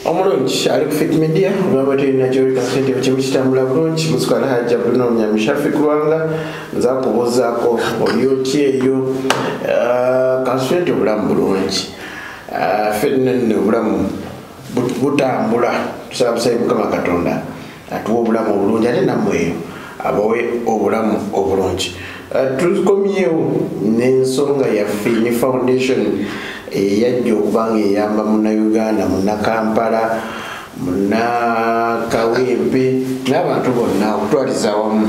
Omulungi ali ku Fit Media olwabadde najori kasente ekimukitambula bulungi musukala hajja Bruno Nyamishafi kulwanga nza kubuzaako olyoti eyo kasente obulamu bulungi fenene obulamu butambula tusabusayi Mukama Katonda atuwa obulamu obulungi ate namweyo abawe obulamu obulungi tukomyewo n'ensonga yaffe ne foundation yajja okubanga eyamba Munnayuganda, Munnakampala, Munnakawempe n'abantu bonna okutwaliza awamu.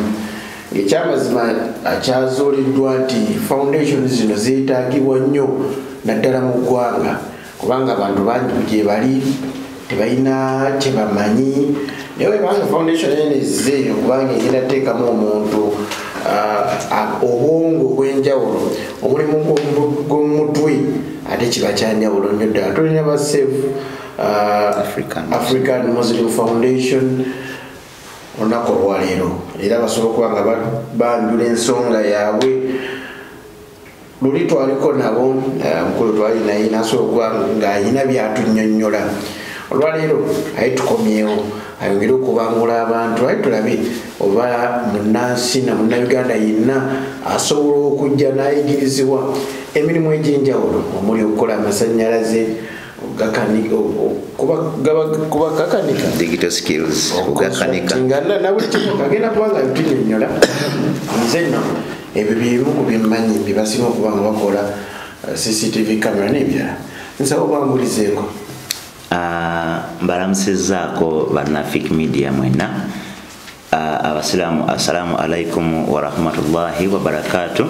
Ekyamazima akyazuuliddwa nti foundation zino zeetaagibwa nnyo naddala mu ggwanga kubanga abantu bangi gye bali tebalina kye bamanyi naye webanga foundation ene ezze okubanga egenda teekamu omuntu obwongo obw'enjawulo omulimu gw'omutwe ate kiba kyanjawulo nnyo ddala. Tulina ba Save African Muslim Foundation olunaku olwaleero era basobola okuba nga banjula ensonga yaabwe luli twaliko nabo mukulu twali naye nasobola okuba ng'ayina byatunyonnyola olwaleero aye tukomyewo ayongere okubangula abantu aye tulabe oba munnansi na Munnayuganda yenna asobola okujja n'ayigirizibwa emirimu egy'enjawulo omuli okukola amasannyalaze kuba kakanika digital skills okugakanika nabuli kimu kagenda kubanga bitunyonnyola nze nno ebyo byebimu ku byemmanyi bye basinga okuba nga bakola CCTV camera n'ebirala nsaba obangulizeeko. Mbalamusizaako banna Fit Media mwena abasiraamu assalamu alaikum wa rahmatullahi wa barakatuh.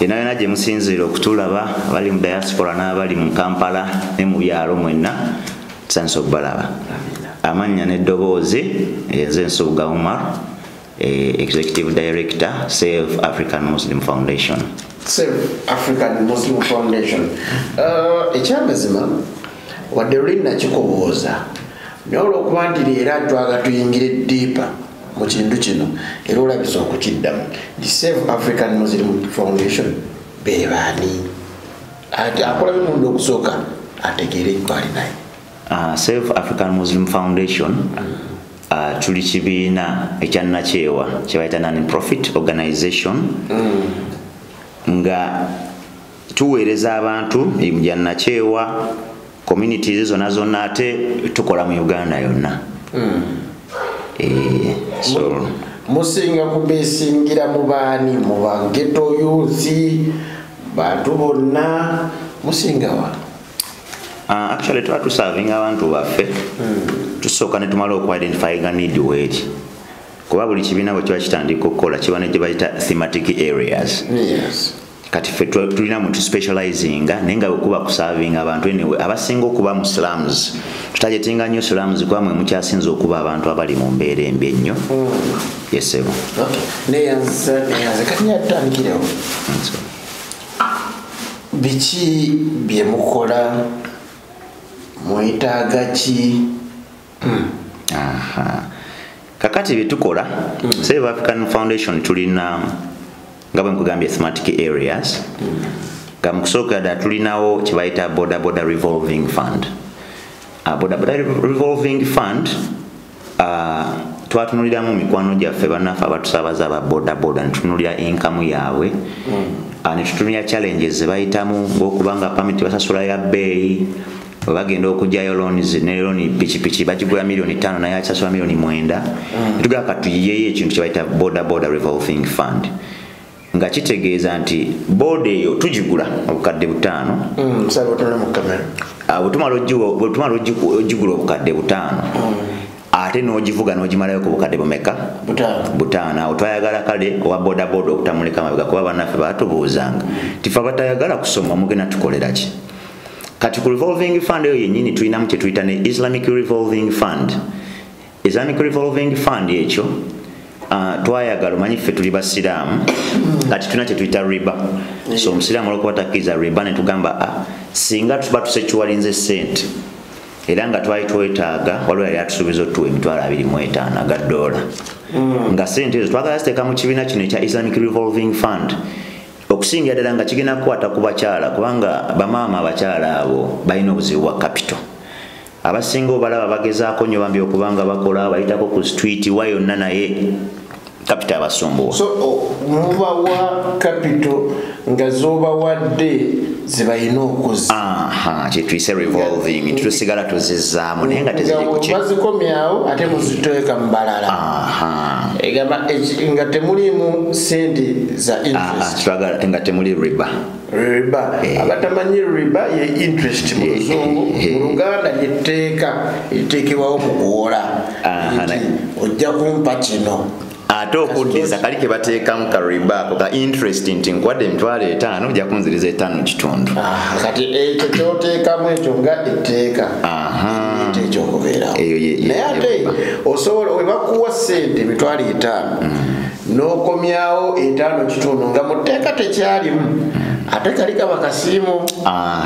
Yena yena gye musinziira okutulaba abali mu diaspora n'abali mu Kampala ne mu byalo mwenna tusanise okubalaba. Amannya n'eddoboozi nze Nsubuga Umar, Executive Director Save African Muslim Foundation. Save African Muslim Foundation. Ekyamazima wadde luli nakikobooza naye olw'okuba nti leero atwaga tuyingire ddiipa mu kintu kino era olabisa okukiddamu the Save African Muslim Foundation bebaani akola bimundu okusooka ategeere kwali naye. Save African Muslim Foundation tuli kibiina ekyannakyewa kyebayita non-profit organization nga tuweereza abantu mu gyannakyewa communities zonna ate tukola mu Uganda yonna. So musinga kubesingira mu baani mu bangeto yuzi bantu bonna musingawa? Actually tuba tuservinga abantu baffe tusooka ne tumala okuidentifyinga need weeri kuba buli kibiina bwe kiba kitandika okukola kiba ne gye bayita thematic areas. Yes. Kati ffe tulina muntu specializinga naye nga bwekuba kuservinga abantu anyway abasinga okuba mu slums tutajetinga nnyo slums kuba mwe mukyasinza okuba abantu abali mu mbeera embi ennyo. Yesebo neyanze kati yatandikirewo biki bye mukola mwetaaga ki? Kakati bye tukola Save African Foundation tulina nga bwe nkugambye thematic areas nga mukusooka ddala tulinawo kyebayita boda revolving fund. Boda revolving fund twatunuliramu mikwano gyaffe bannaffe abatusaabaza aba boda netutunulira income yaabwe netutunulira challenges zebayitamu ng'okuba nga pamiti basasula ya bbeeyi bwe bagenda okugyayo loans ne loan pikipiki bagigula $5,000,000 naye akyasula $9,000,000 netugala katuyiyeyo ekintu kyebayita boda revolving fund nga kitegeeza nti boda eyo tugigula obukadde 5 bwetumala ogigula obukadde 5 ate n'ogivuga n'ogimalayo ku bukadde bumeka 5 awo twayagala kale owa boda okutamuleka mabega kuba bannaffe baatubuuzanga tife abatayagala kusoma mugenda tukolera ki. Kati ku revolving fund eyo yennyini tulinamu kye tuyita ne Islamic revolving fund. Islamic revolving fund ekyo twayagala omanyi ffe tuli basiraamu kati tulina kye tuyita riba. So omusiraamu olwokuba takkiriza riba ne tugamba singa tuba tusekiwalinze sente era nga twali twetaaga waliwo yali atusuubiza otuwa $25,000 aga dola nga sente ezo twagala ziteeka mu kibiina kino ekya Islamic revolving fund okusingira ddala nga kigenda kukwata ku bakyala kubanga bamaama abakyala abo balina obuzibu bwa capital abasinga obalaba bagezaako nnyo bambi okubanga bakola bayitako ku street wa yonna naye capital abasumbuwa. So mubawa capital nga zobawadde zibayina okuza. Kyetuyise revolving tusigala tuzizaamu naye nga teziri ku kye bazikomyawo ate muziteeka mu balala. Egamba nga temulimu sente za interest. Nga temuli riba. Abatamanyi riba ye interest mu luzungu, mu Luganda lyetteeka eriteekebwawo mu kuwola. Ojja kumpa kino. Ate okuddiza kali ke bateekamu ka riba ako ka interest nti nkwadde emitwalo 5 ojja kunziriza 5.5. Kati ekyo kyoteekamu ekyo nga etteeka ekyokubeerawo. Naye ate osobola we bakuwa ssente emitwalo 5 n'okomyawo 5.5 nga mu tteeka tekyalimu. Ate kali kaba kasiimo.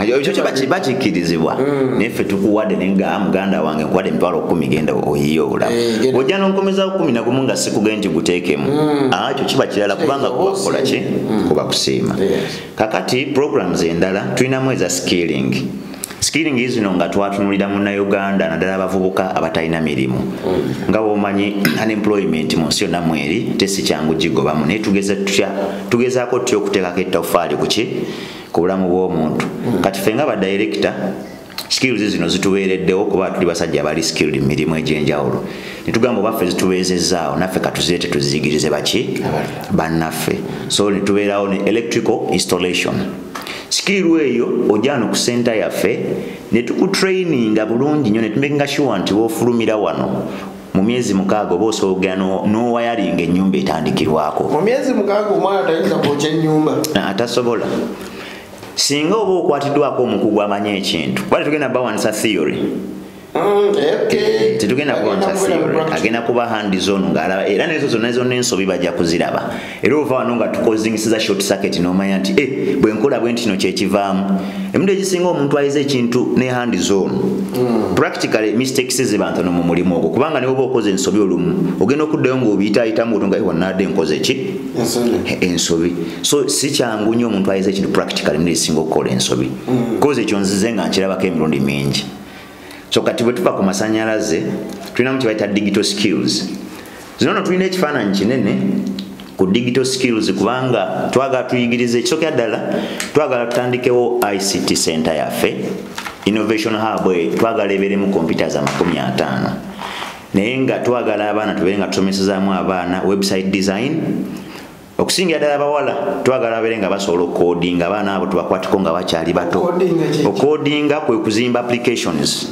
Ekyo bakikkirizibwa naye ffe tukuwadde naye nga muganda wange nkuwadde emitwalo 10 genda oyiyoola. Ojja n'onkomezawo 11 nga sikugende nti guteekemu. Ekyo kiba kirala kubanga kubakola ki? Kuba kusiima. Kakati programs endala tulinamu eza skilling. Skilling zino nga twatunulira munnayuganda naddala abavubuka abatalina mirimu. Nga bw'omanyi unemployment mu nsi yonna mweri tesi kyangu gigobamu naye tugezaako tutya okuteekako ettoffaali ku ki? Ku bulamu bw'omuntu. Kati ffe nga badirector skills zino zituweereddewo kuba tuli basajja abali skilled mu mirimu egy'enjawulo. Ne tugamba obaffe zituweezezaawo naffe katuzireete tuziyigirize baki? Bannaffe. So ne tubeerawo ne electrical installation. Skill eyo ojano ku center yaffe ne tukutraininga bulungi nnyo ne tumakinga sure nti wofulumira wano mu myezi 6 oba osobola no wiring ennyumba etandikirwako. Mu myezi 6 omwana tayinza kwokya ennyumba. Atasobola. Singa oba okwatiddwako omukugu amanye ekintu bali tugenda bawanisa theory. Tetugenda kuwanisa theory agenda kuba hand zone ng'alaba era nezo zonna ensobi bajja kuziraba era ova wano nga tukozingisiza short circuit n'omanya nti bwe nkola bwe ntino kyekivaamu emude egisinga omuntu ayize ekintu ne hand zone practically mistakes ziba ntono mu mulimu ogwo kubanga ne oba okoze ensobi olumu ogenda okuddayo ng'obiyitaayitamu otunga wannadde nkoze ki? Ensobi. So si kyangu nnyo omuntu ayize ekintu practically emude egisinga okukola ensobi koze ekyo nzize nga nkirabako emirundi mingi. So kati bwe tuva ku masanyalaze tulinamu kye bayita digital skills. Zino tulina ekifaananyi kinene ku digital skills kubanga twagala tuyigirize ekisooka ddala twagala tutandikewo ICT center yaffe innovation hub twagala ebeeremu computer za 50 naye nga twagala abaana tubeere nga tusomesezaamu abaana website design. Okusingira ddala abawala twagala babeere nga basobola okodinga abaana abo tubakwatiko nga bakyali bato. Okodinga kwe kuzimba applications.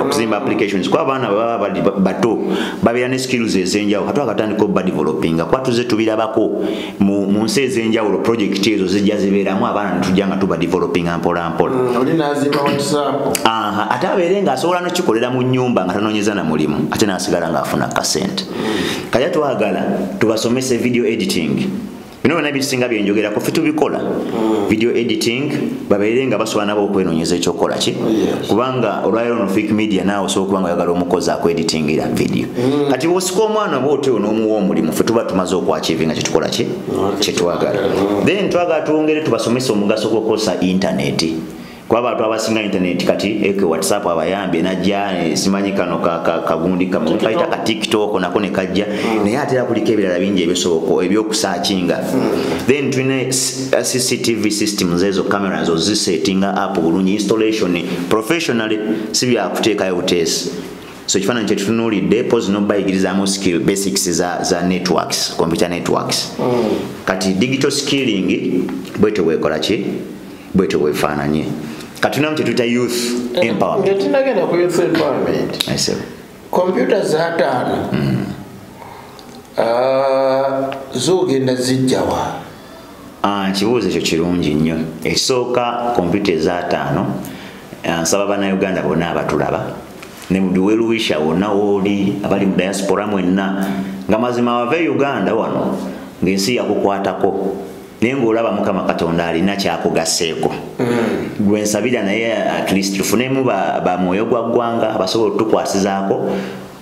Okuzimba applications kwa abaana baba bali bato babeera ne skills ez'enjawulo katwa katandika obba developinga kwatuze tubirabako mu nsi ez'enjawulo project ezo zijja zibeeramu abaana ne tujja nga tuba developinga mpola mpola. Oli n'azimba WhatsApp. Ate abeere ng'asobola n'okikolera mu nnyumba nga tanoonyeza na mulimu ate n'asigala ng'afuna kasente. Kaya twagala tubasomese video editing. Bino byonna bisinga byenjogera ko ffe tubikola. Video editing babeere nga basobola nabo okwenoonyeza ekyokola ki kubanga olwaliro no fake media naawe osobola okuba nga oyagala omukozi akweditingira video. Kati bw'osika omwana bw'otyo n'omuwa omulimu ffe tuba tumaze okwachivinga kyetukola ki kyetwagala. Then twagala tuwongere tubasomesa omugaso gw'okukozesa internet. Kwa abantu abasinga internet kati WhatsApp abayambye najja simanyi kano kagundi kamu kaita ka TikTok nako ne kajja naye atera kuliko ebirala bingi ebisooko ebyokusaachinga. Then twine CCTV systems ezo cameras zo zisettinga up bulungi installation professionally sibya kuteekayo buteesi. So kifaananyi kyetutunuulidde pozi nobayigirizamu skill basics za networks computer networks. Kati digital skilling bwetyo bwekola ki bwetyo bwefaananye. Katuna mchetuta youth empowerment. Ngetinagenda ku youth empowerment. I see. Computers hatano. Zogenda zijjawa. Kibuuzo ekyo kirungi nnyo. Ekisooka computers hatano. Nsaba bannayuganda bonna abatulaba. Ne buli weruwisha wonna woli abali mu diaspora mwenna nga mazima wave Uganda wano ng'ensi yakukwatako. Naye ng'olaba Mukama Katonda alina kyakugaseeko. Gwe nsabira naye at least tufunemu ba mwoyo gwa ggwanga abasobola otukwasizaako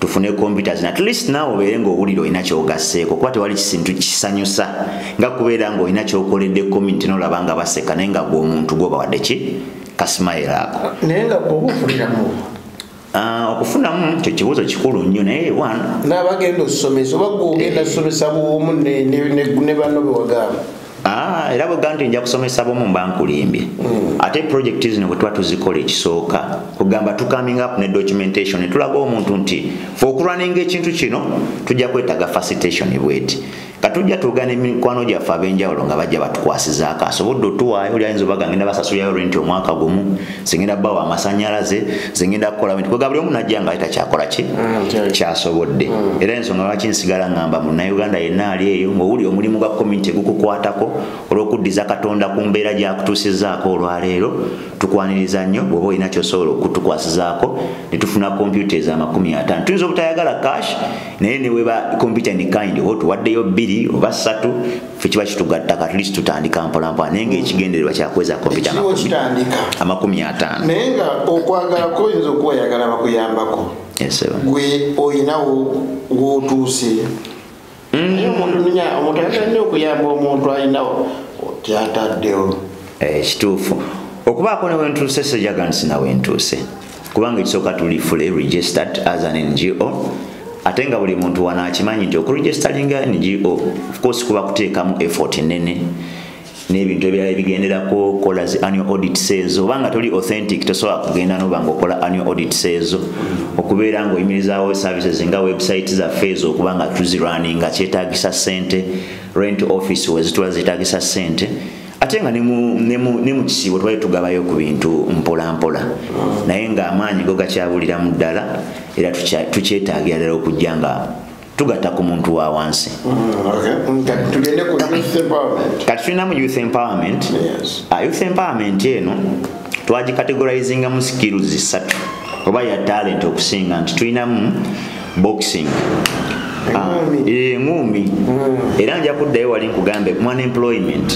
tufune computers at least naawe obeere ng'owulira olina kyogasseeko kuba tewali kisintu kisanyusa nga kubeera ng'olina kyokoledde community n'olaba nga baseka naye nga gwe omuntu gw'obawadde ki kasimayiro ako. Naye nga bw'oba ofuniramu okufunamu kyo kibuuzo kikulu nnyo naye one n'abagenda okusomesa oba gwogenda kusomesa buwomu ne banno bewagamba era bwegamba nti nja kusomesa bomu mba nkulimbye ate project zino bwe tuba tuzikola ekisooka kugamba tucoming up ne documentation ne tulaga omuntu nti fe okulwaninga ekintu kino tujja kwetaaga facilitation bweti katujja tugana emikwano gyaffe ab'enjawulo nga bajja batukwasizaako asobodde otuwaayo oli ayinza obaga ngenda basasulirayo renti omwaka gumu zingenda bawa amasanyalaze zingenda kukola bintu kwega buli omu najja nga takyakola ki kyasobodde era ensonga lwaki nsigala ngamba munnayuganda yenna ali eyo ng'owuli omulimu gwa community gukukwatako olw'okuddiza katonda ku mbeera gyakutuusizaako olwaleero tukwaniriza nnyo bw'oba olina kyosobola okutukwasizaako ne tufuna kompyuta eza50 tuyinza obutayagala cash naye ne weba kompyuta ni kind oba tuwaddeyo 2 oba 3 fe kiba kitugattako at least tutandika mpolampola naye ng'ekigendererwa kyakweza kompyuta 50 naye nga okwagala koyinza okuwayagala bakuyambako gwe oyinawo wootuuse omuntu ayagala nnyo okuyamba omuntu ayinawo tyataddewo kituufu okubaako newentuuse sejagansi nawentuuse kubanga ekisooka tuli fully registered as an NGO ate nga buli muntu wano akimanyi nti okuregisteringa NGO of course kuba kuteekamu effort nene n'ebintu ebirala ebigenderako kola zi annual audits ezo obanga toli authentic tosobola kugenda noba ngaokola annual audits ezo okubeera ng'oyimirizaawo services nga website zaffe ezo okuba nga tuzirwaninga kyetaagisa ssente rent office wezitula zetaagisa ssente ate nga ne mu kisiibo twali tugabayo ku bintu mpolampola naye ng'amaanyi go gakyabuliramu ddala era tukyetaagira ddala okujja nga tugatta ku muntu wa wansi kati tulinamu youth empowerment youth empowerment eno twagikategorizinga mu skills 3 oba ya talent okusinga nti tulinamu boxing ngumi era nja kuddayo wali nkugambe unemployment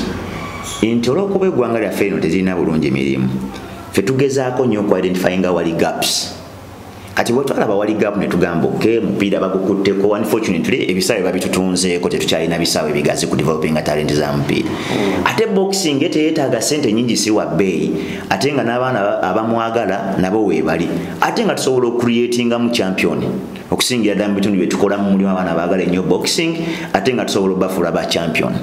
nti olw'okuba eggwanga lyaffe eno tezirina bulungi mirimu fe tugezaako nnyo okuidentifyinga wali gaps kati bwe twalaba wali gap ne tugamba mupiira bagukutteko unfortunately ebisaawe babitutunzeeko tetukyalina bisaawe bigazi ku developinga talent za mupiira ate boxing teyeetaaga ssente nnyingi si wa bbeeyi ate nga n'abaana abamwagala nabo weebali ate nga tusobola okucreatinga mu champion okusingira ddala mu bitundu bye tukolamu mulimu abaana baagala ennyo boxing ate nga tusobola okubafuula ba champion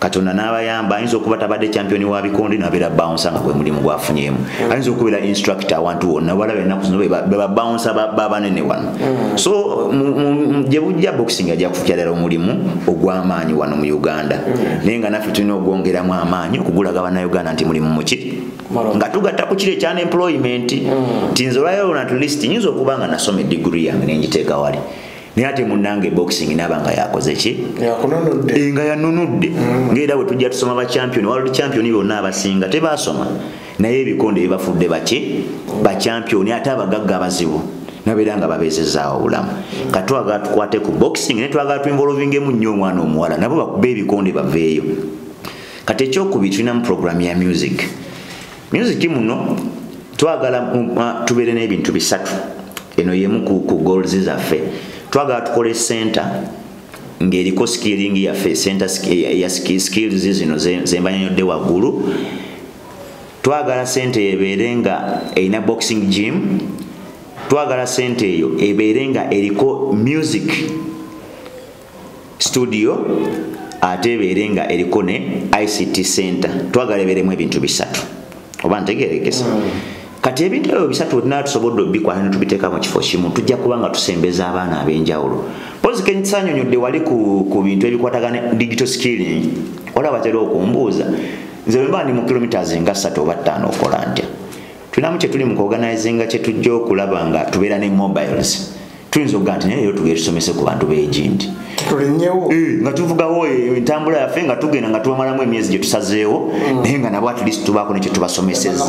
katonda n'abayamba ayinza okuba tabadde champion wa bikonde nabeera bouncer nga gwe mulimu gwafunyemu ayinza okubeera instructor awantu wonna balaba ennaku zino beba bouncer babanene wano so gye bujja boxing ajja kufuukira ddala omulimu ogw'amaanyi wano mu Uganda naye nga naffe tulina ogwongeramu amaanyi okugulaga bannayuganda nti mulimu muki nga tugatta ku kiri ekya employment nti nze olwayo at least nyinza okuba nga nasoma degree yange nenjiteeka wali naye ate munnange boxing naaba nga yakoze ki nga yanunudde ngaera bwe tujja tusoma ba champion world champion bonna abasinga tebaasoma naye ebikonde bibafudde baki ba champion ate abagagga abazibu nabeera nga babeezezaawo obulamu katwagala tukwate ku boxing naye twagala tuinvolvingemu nnyo omwana omuwala nabo bakube ebikonde baveeyo kati ekyokubiri tulinamu program ya music muno twagala tubeere n'ebintu 3 eno yemu ku goals zaffe twagala tukole center ng'eriko skilling yaffe center ya skills zino zembanyanyodde waggulu twagala center ebeere nga erina boxing gym twagala center eyo ebeere nga eriko music studio ate ebeere nga eriko ne ICT center twagala ebeeremu ebintu 3 oba ntegeerekesa kati ebintu ebyo 3 tunaa tusobodde obikwata ne tubiteeka mu kifo kimu tujja kuba nga tusembeza abaana ab'enjawulo pozi kenyisanyonyodde wali ku bintu ebikwatagana digital skilling olaba batera okumbuuza nze bwe mba ndi mu kilometers nga 3 oba 5 okola ntya tulinamu kye tuli mu kuorganizinga kye tujja okulaba nga tubeera ne mobiles tuyinza okugaa nti naye tugere tusomese ku bantu b'egindi nga tuvugawo entambula yaffe nga tugenda nga tubamalamu emyezi gye tusazeewo naye nga nabo at least tubaako nekye tubasomeseza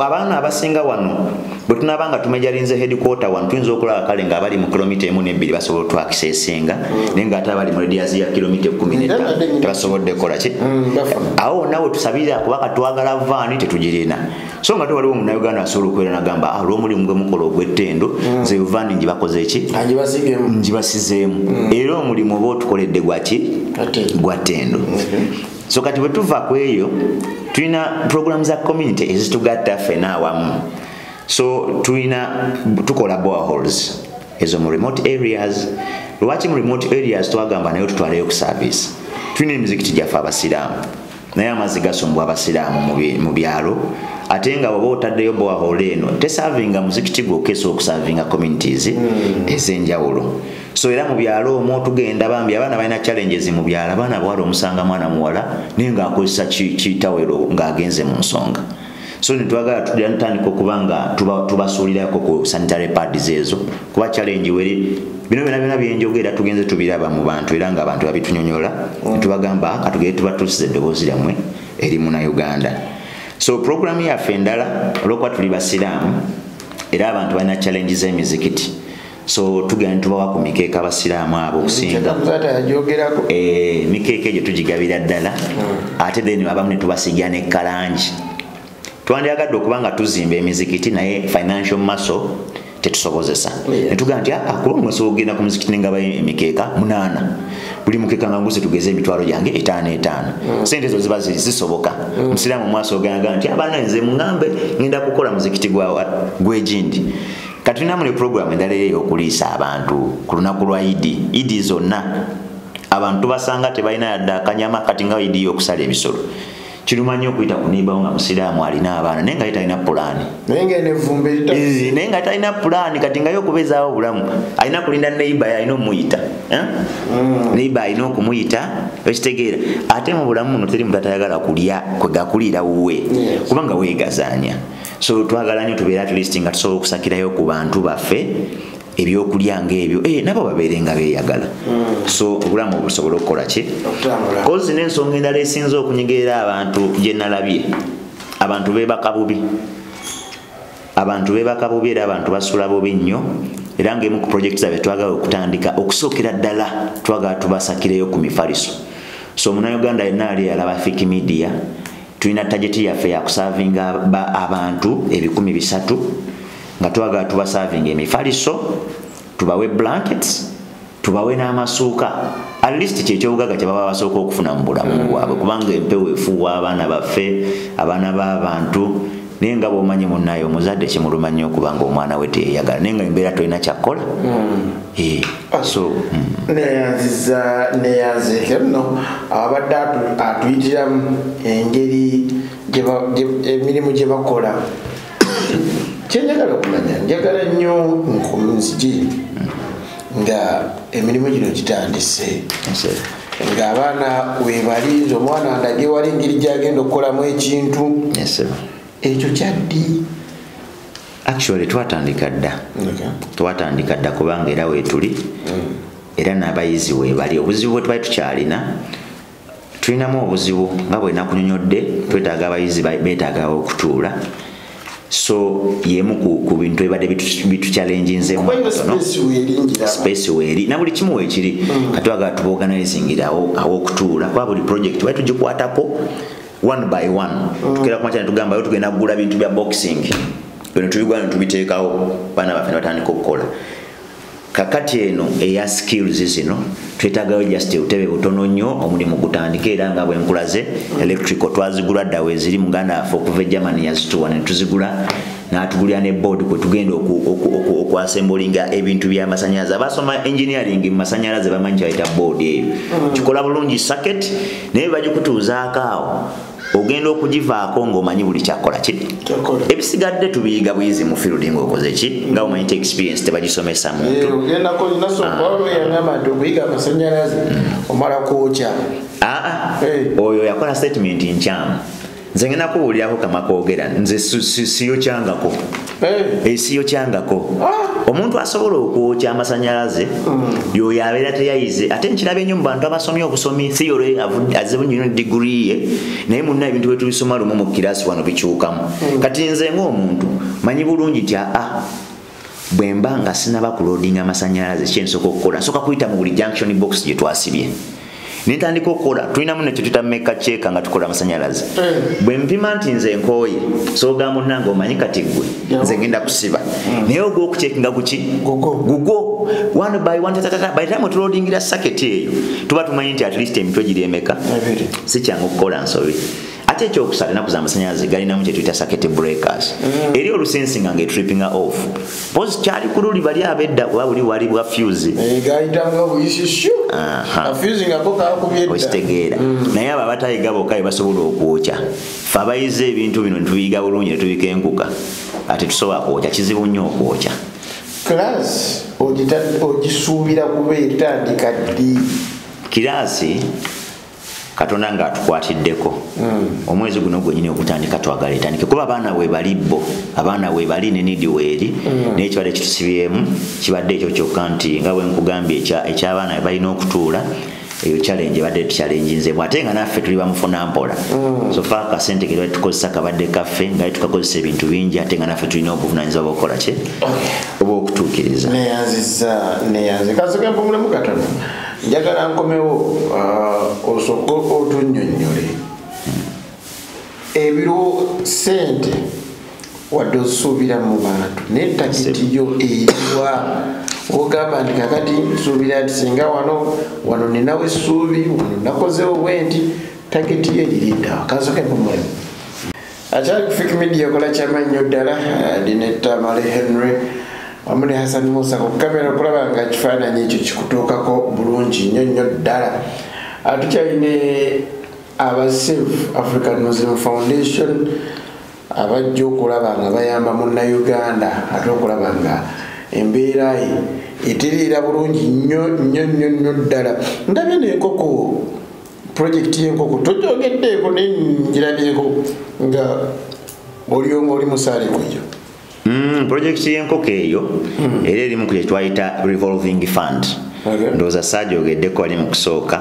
abaana abasinga wano bwe tunaaba nga tumejalinze headquarter wano tuyinza okulaba kale nga abali mu kilomita 1 ne 2 basobola otwakisesinga naye nga ate abali mu radius ya kilomita 15 tebasobodde kukola ki awo nawe tusabirira kubaka twagala vaani tetugirina so nga tewaliwo munnayuganda asobola okubeera nagamba olw'omulimu gwe mukola ogw'ettendo nze vaani ngibakoze ki basizeemu era omulimu oba otukoledde gwaki gwa ttendo so kati bwe tuva ku eyo tulina program za community ezitugatta ffena awamu So tukola boreholes ezo mu remote areas. Lwaki mu remote areas twagamba nayo tutwaleyo ku service? Tulina emizikiti gyaffe abasiraamu naye amazzi gasombwa abasiraamu mu byalo, ate nga bw'oba otaddeyo borehole eno tesavinga muzikiti gwokesa okusavinga communities ez'enjawulo. So era mu byalo omwo tugenda bambi abaana balina challenges mu byalo, abaana bawala omusanga mwana muwala naye ng'akozesa kitawero ng'agenze mu nsonga. So nitwagala tutandika okubanga tubasuulirako ku sanitary pads ezo kuba challenge weri bino byonna byenjogera tugenze tubiraba mu bantu era nga abantu babitunyonyola netubagamba katugere tubatuusiza eddoboozi lyammwe eri Munnayuganda. So program yaffe endala olwokuba tuli basiraamu era abantu balina challenges z'emizikiti, so tugenda tubawa ku mikeeka abasiraamu abo okusinga mikeeka egyo tugigabira ddala ate then abamu ne tubasigira ne kalangi. Twandiyagadde okubanga tuzimba emizikiti naye financial muscle tetusobozesa. Netugamba nti kuba mweso ogenda ku muzikiti ngaba emikeeka 8 buli mukeeka nga nguze tugeze emitwalo gyange 5 sente ezo ziba zisoboka. Musiraamu mwaso ogenda nti abaana nze mungambe ngenda kukola muzikiti gw'egindi. Kati tulinamu ne program endala ey'okuliisa abantu ku lunaku lwa Idi zonna abantu basanga tebalina yadde akanyama kati nga Idi y'okusala ebisolo. Kirumanyi okuyita ku neighbor nga musiraamu alina abaana naye nga talina pulaani. Naye nga talina pulaani kati nga y'okubezaawo obulamu alina kulinda neighbor alina omuyita. Neighbor alina okumuyita ekitegeera. Ate mu bulamu muno teri muntu atayagala kulya kwegakulira wuwe kubanga weegazaanya. So twagala nnyo tubeera at least nga tusobola okusakirayo ku bantu baffe ebyokulya ng'ebyo nabo babeere nga beeyagala. So obulamu obusobola okukola ki kozi n'ensonga endala esinza okunyegerera abantu gye nalabye abantu beebaka bubi era abantu basula bubi nnyo era ng'emu ku project zaffe twagala okutandika okusookera ddala twagala tubasakireyo ku mifaliso. So Munnayuganda yenna ali alaba Fiki Media tulina target yaffe ya kusavinga abantu 300 nga twagala tubasavinga emifaliso, tubawe blankets, tubawe n'amasuuka at least kyekyobugaga kye baba basooka okufuna mu bulamu bwabwe kubanga empewo efuuwa abaana baffe abaana b'abantu naye nga bw'omanyi munnaye omuzadde kimuluma nnyo okubanga omwana we teyeeyagala naye nga embeera tolina kyakkola. So neyanzike nno abadde atuyitiramu engeri emirimu gye bakola. Kyenjagala okumanya njagala nnyo nzigi nga emirimu gino gitandise ng'abaana webalinze omwana ndage wali engeri gyagenda okukolamu ekintu ekyo kyaddi. Actually twatandika dda kubanga era weetuli era n'abayizi weebali. Obuzibu bwe twali tukyalina tulinamu obuzibu nga bwe nakunyonyodde twetaaga abayizi beetaaga okutuula. So yemu ku bintu ebadde bituchallenginze space weeri na buli kimu weekiri katwagala tubaorganizingirawo aw'okutuula kuba buli project bali tugikwatako 1 by 1 tukera kumakya netugamba yo tugenda kugula bintu bya boxing bino tubigula netubiteekawo baana baffe ne batandika okukola. Kakati eno eya skills zino twetaagayo just utebe butono nnyo omulimu gutandika era nga bwe nkulaze electrical twazigula dda weeziri muganda waffe okuva Germany yazituwa ne tuzigula n'atugulira ne board kwe tugenda okwasembolinga ebintu by'amasanyalaze. Abasoma engineering mu masanyalaze bamanyi kyayita board eyo kikola bulungi circuit naye bagikutuuzaako awo ogenda okugivaako ng'omanyi buli kyakola ki. Ebisigadde tubiyiga buyizi mu field ng'okoze ki nga omanyi experience tebagisomesa muntu ogendako olina sopaolo yangamba nti okuyiga amasanyalaze omala kwokya. Oyo yakola statement nkyamu nze ngenda kuwulirako kamakoogera nze siyokyangako siyokyangako. Omuntu asobola okwokya amasanyalaze yoyo abeera teyayize ate nkiraba ennyo mu bantu abasomye obusomi theory azibu nnyo degree ye naye munna ebintu bwe tubisoma lumu mu kirasi wano bikyukamu. Kati nze ng'omuntu manyi bulungi ti bwe mba nga sinaba kuloadinga amasanyalaze kyensoka okukola nsooka kuyita mu buli junction box gye twasibye nintandika okukola. Tulinamu nekyo tutameka cheeka nga tukola amasanyalaze bwe mpima nti nze nkooye sooga munnange omanyi kati gwe nze ngenda kusiba naye ogw'okucekinga guki gugo 1 by 1 by the time tuloadingira circuit eyo tuba tumanyi nti at least emitwe giri emeka si kyangu okukola nsobi. ate ekyokusala enaku z'amasannyalaze galinamu kye tuyita circuit breakers eri olusensinga ng'etrippinga off pozi kyali ku luli bali abedda kuba buli wali bwa fuse gayitanga buyisishu fuse nga kokakubye okitegeera naye abo abatayiga bokka basobola okwokya fe abayize ebintu bino netubiyiga bulungi netubika enkuka ate tusobola kwokya kizibu nnyo okwokya class ogisuubira kuba etandika ddi kiraasi Katonda nga atukwatiddeko omwezi guno gwennyini ogutandika twagala etandike kuba abaana we bali bo abaana we bali ne nidi weeri n'ekibadde kitusibyemu kibadde ekyo kyokka nti nga bwe nkugambye eky'abaana balina okutuula eyo challenge badde tuchallenginze ate nga naffe tuli bamufuna mpola so fa akasente ke tukozesa kabadde kaffe nga tukakozesa ebintu bingi ate nga naffe tulina obuvunaanyizibwa bw'okukola ki oba okutuukiriza neyanze kasoke mpumulemu katono njagala nkomewo osooka otunnyonnyole ebiro sente wadde osuubira mu bantu n'ettakiti yo eriwa ogamba nti kakati nsuubira nti singa wano ninawe essuubi wano nakozewo bwenti taketi ye liriddawa kasoke mpumulemu akyali ku Fik Media kola kyamannyo ddala Dinetta Male Henry wamu ne Hassan Musa ku kamera okulaba nga kifaananyi ekyo kikutuukako bulungi nnyo ddala tukyaline aba Save African Muslim Foundation abajja okulaba nga bayamba munnayuganda ate okulaba nga embeera etereera bulungi nnyo ddala ndabye n'enkoko project y'enkoko tojogeddeeko nenjirabyeko nga oli musaale kuyo project y'enkoko eyo era erimu ku kye twayita revolving fund ndowooza saajogeddeko wali mu kusooka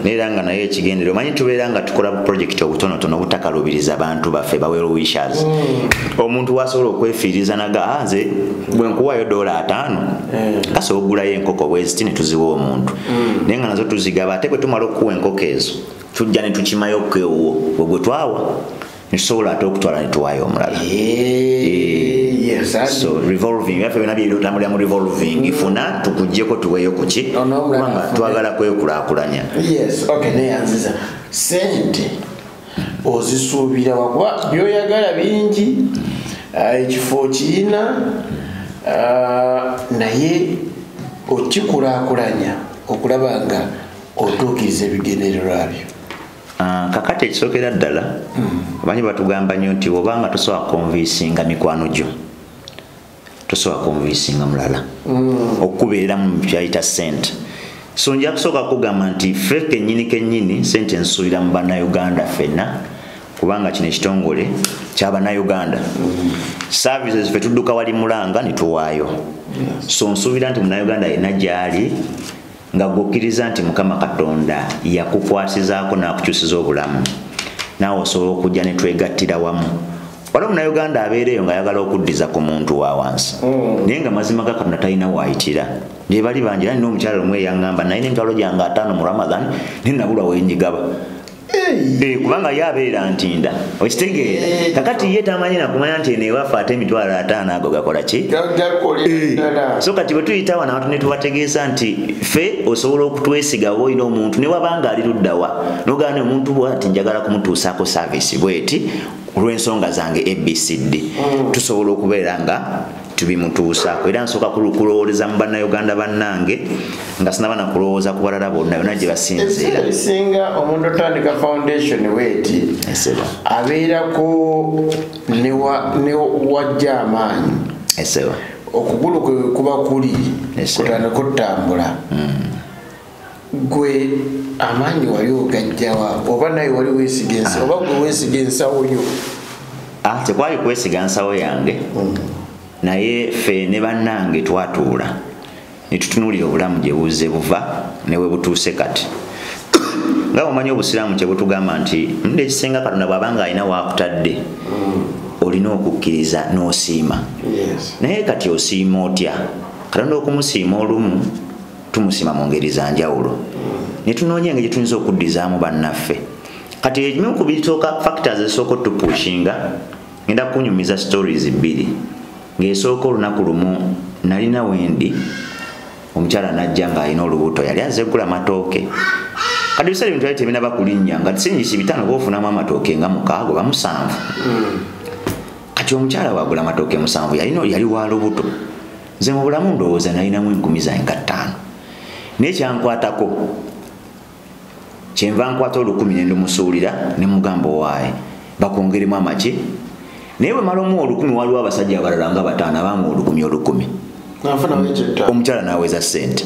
neera nga naye ekigendera omanyi tubeera nga tukola project obutonotono obutakalubiriza abantu baffe baweero wishers omuntu wasobola okwefiiriza naga nze bwe nkuwaayo $5 kasobola okugulayo enkoko bweziti ne tuziwa omuntu naye nga nazo tuzigaba ate bwe tumala okuwa enkoko ezo tujja ne tukimayo kwewo bwe twawa netusobola ate okutwala netuwaayo omulala so revolving yaffe byonna byetambulira mu revolving funa tukuggyeko tuweeyo kuki kubanga twagala kwekulaakulanya neyanziza sente ozisuubira wakuba byoyagala bingi ekifo kirina naye okikulaakulanya okulaba nga otuukiriza ebigendererwa byo kakati ekisookera ddala abanyi batugamba nnyo nti obanga tosobola konvinsinga mikwano gyo tosobola konvinsinga mulala okubeera mu kyayita sente so nja kusooka kugamba nti ffe kennyini sente nsuubira mu bannayuganda ffenna kubanga kino ekitongole ky'abannayuganda services ffe tudduka wali mulanga ne tuwaayo so nsuubira nti munnayuganda yenna gy'ali nga gwokkiriza nti Mukama Katonda yakukwasizaako n'akukyusiza obulamu naawe osobola okujja ne twegattira wamu waliwo munnayuganda abeereyo ng'ayagala okuddiza ku muntu wa wansi naye nga mazima ga Katonda talina waayitira gye bali bangi nalina omukyala omu eyaŋŋamba naye n'emitwalo gyange 5 mu Ramadan naye nabulwa wenjigaba kubanga ye abeera ntinda okitegeera kakati ye tamanyi nakumanya nti enewaffe ate emitwalo 5 ago gakola ki so kati bwe tuyita wano abantu ne tubategeeza nti ffe osobola okutwesiga oba olina omuntu ne wabanga ali luddawa nogana omuntu bwati njagala kumutuusaako saavisi bweti olw'ensonga zange ABCD tusobola okubeera nga tubimutuusaako era nsooka kulowooleza mu bannayuganda bannange nga sinaba na kulowooza ku balala bonna yonna gye basinziira ebisinga omuntu otandika foundation weeti abeerako ne wajja amaanyi okugulu kwe kuba kuli kutandika okutambula gwe amaanyi wali ogajjawa oba naye wali weesiga ensawo oba gwe weesiga ensawo yo tekwali kwesiga nsawo yange naye ffe ne bannange twatuula ne tutunuulira obulamu gye buzze buva ne we butuuse kati nga omanyi obusiraamu kye butugamba nti mundi ekisinga Katonda bw'abanga alina waakutadde olina okukkiriza n'osiima naye kati osiima otya Katonda okumusiima olumu tumusiima mu ngeri za njawulo ne tunoonya engeri gye tuyinza okuddizaamu bannaffe kati ekimu ku bitooka factors ezisooka otupushinga ngenda kunyumiza stories 2 ng'esooka olunaku lumu nalina wendi omukyala najja ng'alina olubuto yali azze gula matooke kati bisale bintu byali tebinaba kulinnya nga tisinjisi 5 kofunamu amatooke nga 6 oba 7 kati omukyala wagula amatooke 7 yali wa lubuto nze mu bulamu ndowooza nalinamu 10,000 nga 5 naye kyankwatako kyenva nkwata 10,000 ne ndumusuulira ne mugamba owaaye bakongeremu amaki naye bwe malamu 10,000 waliwo abasajja abalala nga 5 abaamu 10,000 omukyala n'aweza ssente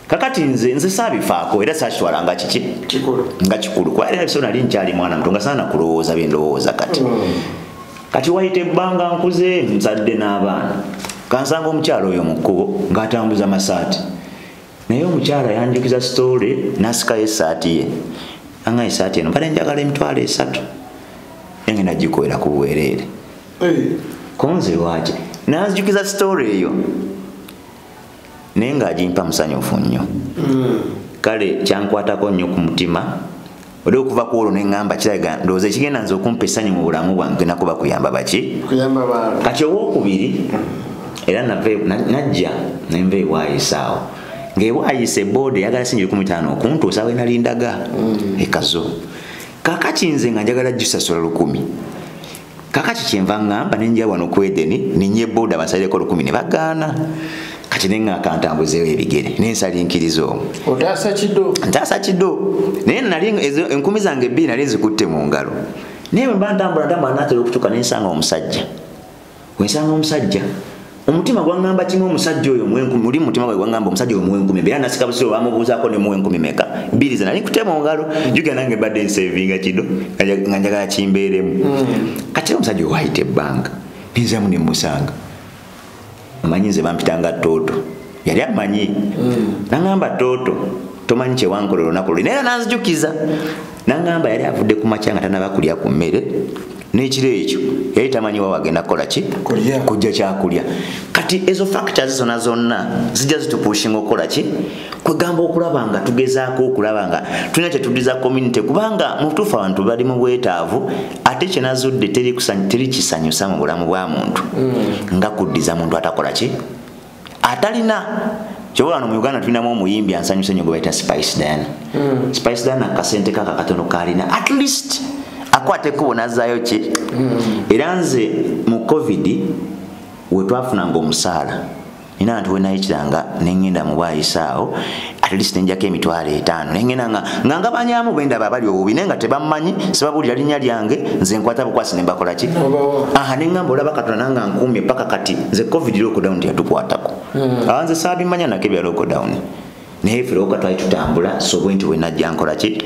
kakati nze saabifaako era saakitwala nga kiki nga kikulu kuba era so nali nkyali mwana muto nga saana kulowooza bye ndowooza kati wayita ebbanga nkuze nzadde n'abaana kansanga omukyala oyo mu kkubo ng'atambuza masaati naye omukyala yanjukiza sitole n'asikayo essaati ye anga essaati eno mbadde njagala emitwalo 3 engenda gikoera ku bwereere konze lwaki n'anjukiza sitole eyo naye ng'agimpa musanyufu nnyo kale kyankwatako nnyo ku mutima oli okuva ku olwo neŋŋamba kiraga ndowooza ekigenda nze okumpa essanyu mu bulamu bwange genda kuba kuyamba baki kati owookubiri era najja nenva ewaayisaawo ng'ewaayisa eboodi eyagala singi 15 okuntuusa we nalindaga ekazo kakati nze nga njagala gisasula 10,000 kakati kyenva ŋŋamba nenja wano ku Edeni ninye eboodi abasalireko 10,000 ne bagaana kati nenga kantambuzeewo ebigere nensalinkiriza omwo ntaasa kido naye nali enkumi zange 2 nali nzikutte mu ngalo naye bwe mba ntambula natera okutuuka nensanga omusajja wensanga omusajja omutima gwangamba kimu omusajja oyo muli mutima gwe gwangamba omusajja oyo muwe 10,000 era nasika busiro bamubuuzaako ne muwe 10,000 meka 2 ze nali nkute mu ngalo jugenda nange badde nsevinga kido nga njagala kimbeeremu kati omusajja oyo wayita ebbanga ninzamu ne musanga amanyi nze bampitanga Toto yali amanyi nangamba Toto tomanyi kyewankola olunaku luli naye nanzijukiza nangamba yali avudde ku makya nga tanaba kulya ku mmere n'ekiro ekyo yali tamanyi wa wagenda kukola ki kujja kyakulya kati ezo factors zonna zijja zitupushinga okukola ki kwegamba okulaba nga tugezaako okulaba nga tulina kyetuddiza community kubanga mu butuufu abantu bali mu bwetaavu ate kyenazudde teri kisanyusa mu bulamu bwa muntu nga kuddiza muntu atakola ki atalina kyobola wano mu Uganda tulinamu omuyimbi ansanyusa nnyo gwe bayita Spice Diana Spice Diana akasente kaka katono kalina at least akwate kubona zaayo ki era nze mu covid we twafunanga omusaala nina abantu wenayikiranga nengenda mu bwayisaawo at least nenjako emitwalo 5 nengenda nga banyamu bwendaba abali obubi naye nga tebammanyi sebabulira linnya lyange nze nkwata bukwasi ne mbakola ki nengamba olaba Katonda nanga nkuumye paka kati nze covid lockdown teyatukwatako nze saabimanya nako ebya lockdown naye ffe lwoka twali tutambula so bwe nti we najja nkola ki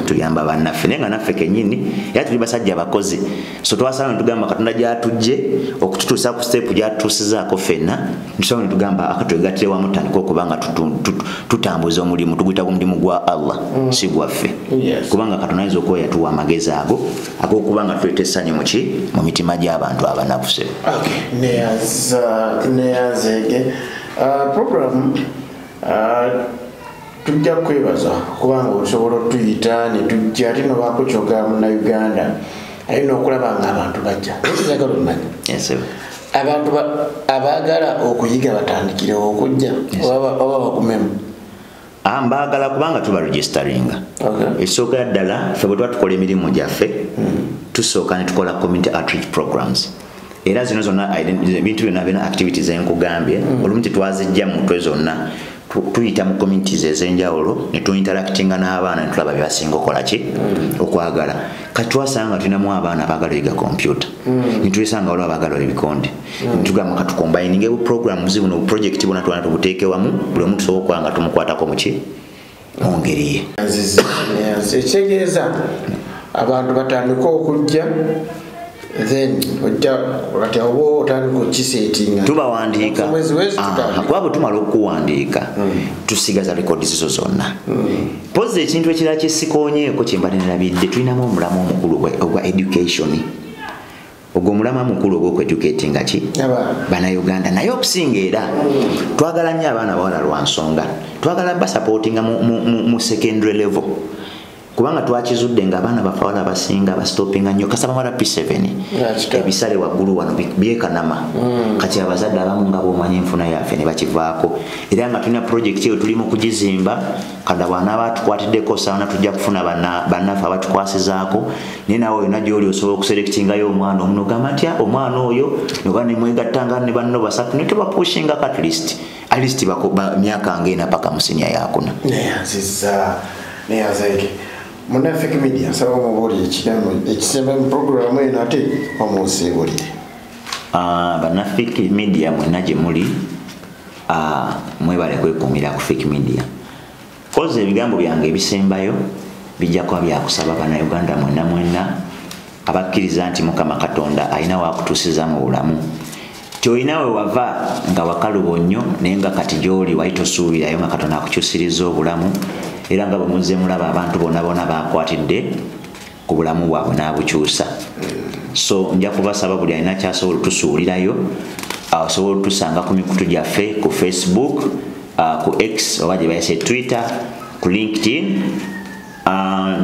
tuyamba bannaffe naye nga naffe kennyini era tuli basajja bakozi so twasala netugamba Katonda gyatujje okututuusa ku step gyatutuusizaako ffenna ntusobola netugamba akatwegattire wamu tutandika okuba nga tutambuza omulimu tuguyita ku mulimu gwa Allah si gwaffe kubanga Katonda ayinza okuba yatuwa amagezi ago ag'okuba nga tuleeta essanyu mu mitima gy'abantu abanafuse neyanzege program tujja kwebaza kubanga osobola otuyita ne tujja ate nobaako kyogera munnayuganda alina okulaba nga abantu bajja ekizagala omanyi abantu abaagala okuyiga batandikirewo okujja oba bakumemu mbaagala kubanga tuba registeringa ekisookera ddala ffe bwe tuba tukola emirimu gyaffe tusooka ne tukola community outreach programs era zino zonna ebintu byonna bina activities enkugambye olumu tetwazijja mu mutwe zonna tuyita mu communities ez'enjawulo ne tuinteractinga n'abaana ne tulaba byebasinga okukola ki okwagala kati twasanga tulinamu abaana abaagala oyiga computer ne tuyisanga waliwo abaagala ebikonde ne tugamba katukombayininga programs buno buprojekiti bwonna twana tubuteeke wamu buli omu tusobola okuba nga tumukwatako mu ki mu ngeri ye ekitegeeza abantu batandika okujja then ojja olata obo otandika okukiseetinga tubawandiika kuba bwe tumala okuwandiika tusigaza rekodi zizo zonna pozi ekintu ekirala kyesikonyeeko kyembadde nerabidde tulinamu omulamu omukulu ogwa education ogwo omulamu omukulu ogw'okweducatinga ki bannayuganda naye okusinga era twagala nnyo abaana bawala lwa nsonga twagala basapootinga mu secondary level kubanga twakizudde nga abaana bafawala abasinga bastopinga nnyo kasaba mara P7 ebisale waggulu wano byekanama kati abazadde abamu nga bwomanyi enfuna yaffe ne bakivaako era nga tulina projekiti eyo tuli mu kugizimba kada bwana batukwatiddeko saana tujja kufuna bannaffe abatukwasizaako naye nawe olina gy'oli osobola okuselectingayo omwana omuno gamba ntya omwana oyo noba ne mwegattanga ne banno basatu ne tubapushinga at least myaka ng'ena paka mu senior yakuna neyazaike Muna Fake Media sawa mubuli ekisemba mu programu eno ate omusiibulire bana Fake Media mwena gye muli mwebale kwekuumira ku Fake Media koze ebigambo byange ebisembayo bijja kuba byakusaba bannayuganda mwena abakkiriza nti Mukama Katonda alina waakutuusiza mu bulamu kyolina we wava nga wakalubo nnyo naye nga kati gy'oli wali tosuubirayo nga Katonda akukyusiriza obulamu era nga bwe muzze mulaba abantu bonna bakwatidde ku bulamu bwabwe n'abukyusa so nja kubasaba buli alina kyasobola otusuulirayo osobola otusanga ku mikutu gyaffe ku Facebook ku X oba gye bayise Twitter ku LinkedIn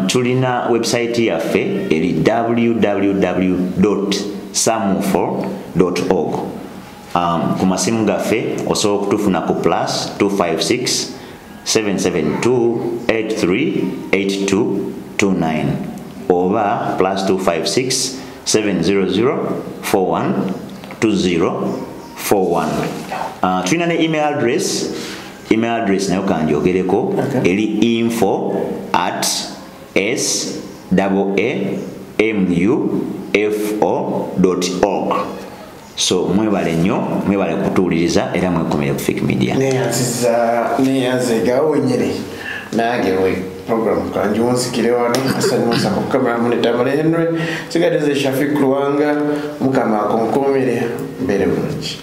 tulina website yaffe eri www.samufor.org ku masimu gaffe osobola okutufuna ku +256 772838229 oba +256 700412041 tulina ne email address nayo kanjogereko eri info@saamufo.org so mwebale nnyo mwebale kutuuliriza era mwekomere ku Fake Media neyanziga wenyini nange we program kanji wonsikire wano asanyusa ku kamera munetamala Henry sigadeze Shafiq Luwanga Mukama akonkomere mbere bulungi